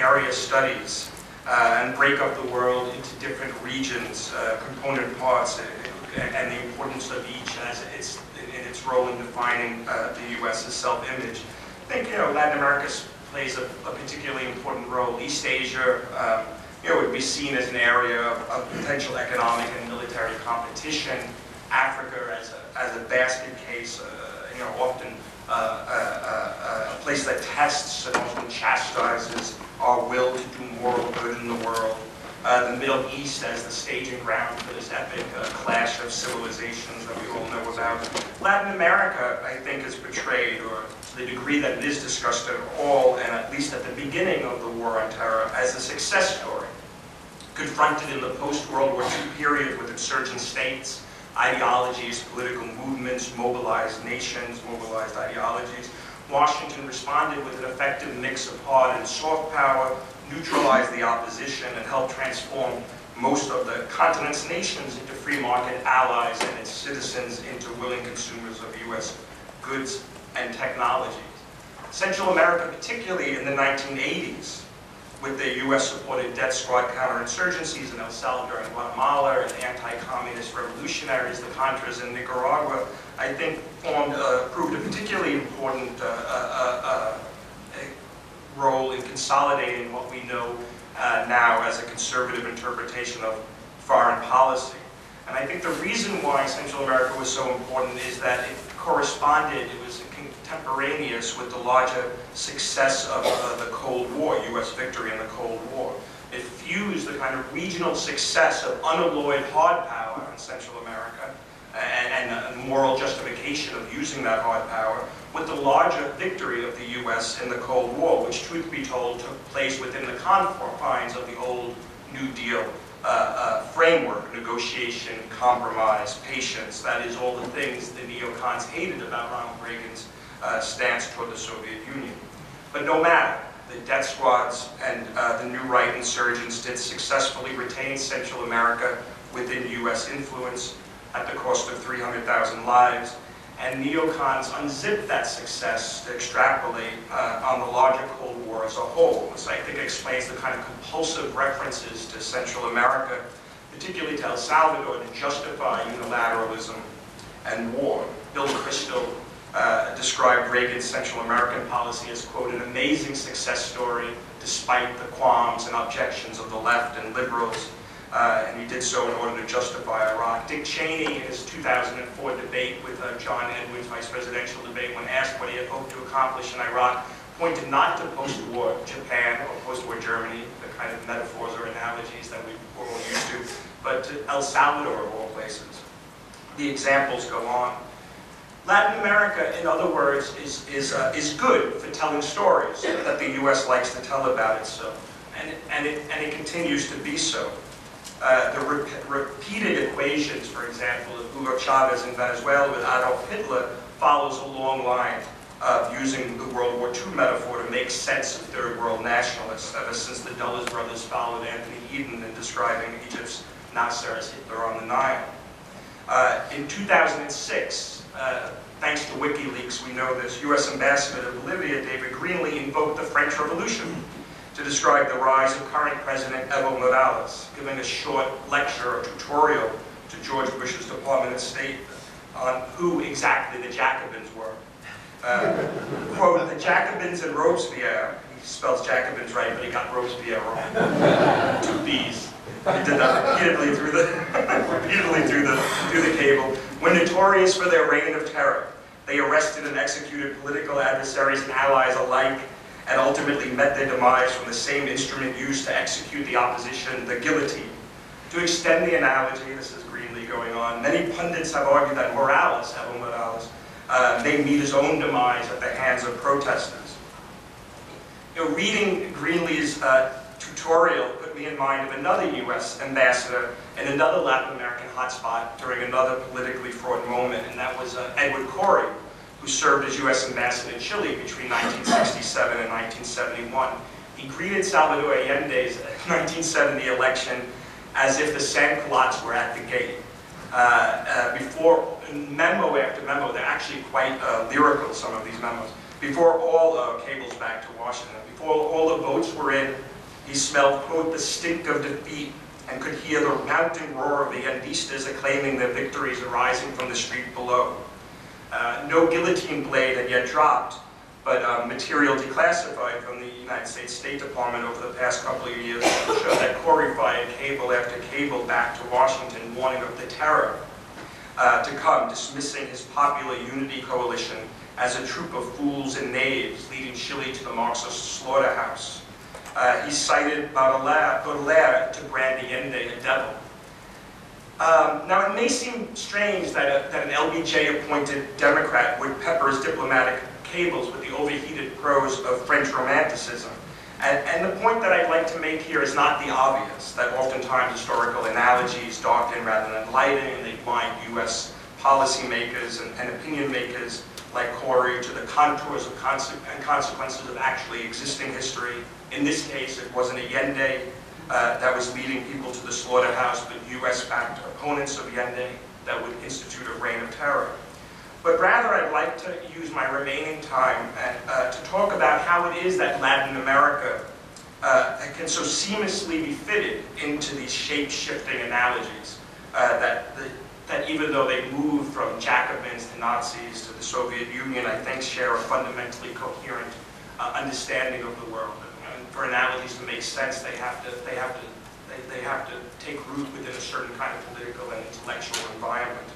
area studies and break up the world into different regions, component parts, and the importance of each as in its role in defining the U.S.'s self-image. I think Latin America plays a particularly important role. East Asia would be seen as an area of potential economic and military competition. Africa as a basket case, often a place that tests and often chastises our will to do moral good in the world. The Middle East as the staging ground for this epic clash of civilizations that we all know about. Latin America, I think, is portrayed, or to the degree that it is discussed at all, and at least at the beginning of the War on Terror, as a success story. Confronted in the post-World War II period with insurgent states, ideologies, political movements, mobilized nations, mobilized ideologies, Washington responded with an effective mix of hard and soft power, neutralized the opposition, and helped transform most of the continent's nations into free market allies and its citizens into willing consumers of U.S. goods and technologies. Central America, particularly in the 1980s, with the U.S.-supported death squad counterinsurgencies in El Salvador and Guatemala, and anti-communist revolutionaries, the Contras in Nicaragua, I think proved a particularly important role in consolidating what we know now as a conservative interpretation of foreign policy. And I think the reason why Central America was so important is that it corresponded, it was contemporaneous with the larger success of the Cold War, U.S. victory in the Cold War. It fused the kind of regional success of unalloyed hard power in Central America and a moral justification of using that hard power with the larger victory of the U.S. in the Cold War, which, truth be told, took place within the confines of the old New Deal framework: negotiation, compromise, patience. That is all the things the neocons hated about Ronald Reagan's stance toward the Soviet Union. But no matter, the death squads and the new right insurgents did successfully retain Central America within U.S. influence at the cost of 300,000 lives. And neocons unzipped that success to extrapolate on the larger Cold War as a whole. This, I think, explains the kind of compulsive references to Central America, particularly to El Salvador, to justify unilateralism and war. Bill Kristol described Reagan's Central American policy as, quote, an amazing success story despite the qualms and objections of the left and liberals. And he did so in order to justify Iraq. Dick Cheney, in his 2004 debate with John Edwards, vice presidential debate, when asked what he had hoped to accomplish in Iraq, pointed not to post-war Japan or post-war Germany, the kind of metaphors or analogies that we're all used to, but to El Salvador of all places. The examples go on. Latin America, in other words, is good for telling stories that the U.S. likes to tell about itself, and it continues to be so. The repeated equations, for example, of Hugo Chavez in Venezuela with Adolf Hitler follows a long line of using the World War II metaphor to make sense of third world nationalists, ever since the Dulles brothers followed Anthony Eden in describing Egypt's Nasser as Hitler on the Nile. In 2006, thanks to WikiLeaks, we know this, U.S. Ambassador to Bolivia, David Greenlee, invoked the French Revolution to describe the rise of current President Evo Morales, giving a short lecture or tutorial to George Bush's Department of State on who exactly the Jacobins were. Quote, the Jacobins and Robespierre, he spells Jacobins right, but he got Robespierre wrong. Two B's. He did that repeatedly through the cable. Were notorious for their reign of terror. They arrested and executed political adversaries and allies alike, and ultimately met their demise from the same instrument used to execute the opposition, the guillotine. To extend the analogy, this is Greenlee going on, many pundits have argued that Morales, Evo Morales, may meet his own demise at the hands of protesters. Reading Greenlee's tutorial put me in mind of another U.S. ambassador in another Latin American hotspot during another politically fraught moment, and that was Edward Corey, who served as U.S. ambassador in Chile between 1967 and 1971. He greeted Salvador Allende's 1970 election as if the sans-culottes were at the gate. Before memo after memo, they're actually quite lyrical, some of these memos. Before all cables back to Washington, before all the votes were in, He smelled, quote, the stink of defeat, and could hear the mounting roar of the Yandistas acclaiming their victories arising from the street below. No guillotine blade had yet dropped, but material declassified from the United States State Department over the past couple of years showed that Corey fired cable after cable back to Washington, warning of the terror to come, dismissing his popular unity coalition as a troop of fools and knaves, leading Chile to the Marxist slaughterhouse. He cited Baudelaire to brand Allende a devil. Now, it may seem strange that an LBJ-appointed Democrat would pepper his diplomatic cables with the overheated prose of French Romanticism. And the point that I'd like to make here is not the obvious, that oftentimes historical analogies darken rather than lighten, and they blind U.S. policymakers and opinion makers like Corey to the contours of and consequences of actually existing history. In this case, it wasn't Allende that was leading people to the slaughterhouse, but U.S.-backed opponents of Allende that would institute a reign of terror. But rather, I'd like to use my remaining time to talk about how it is that Latin America can so seamlessly be fitted into these shape-shifting analogies that even though they moved from Jacobins to Nazis to the Soviet Union, I think share a fundamentally coherent understanding of the world. And for analogies to make sense, they have to take root within a certain kind of political and intellectual environment.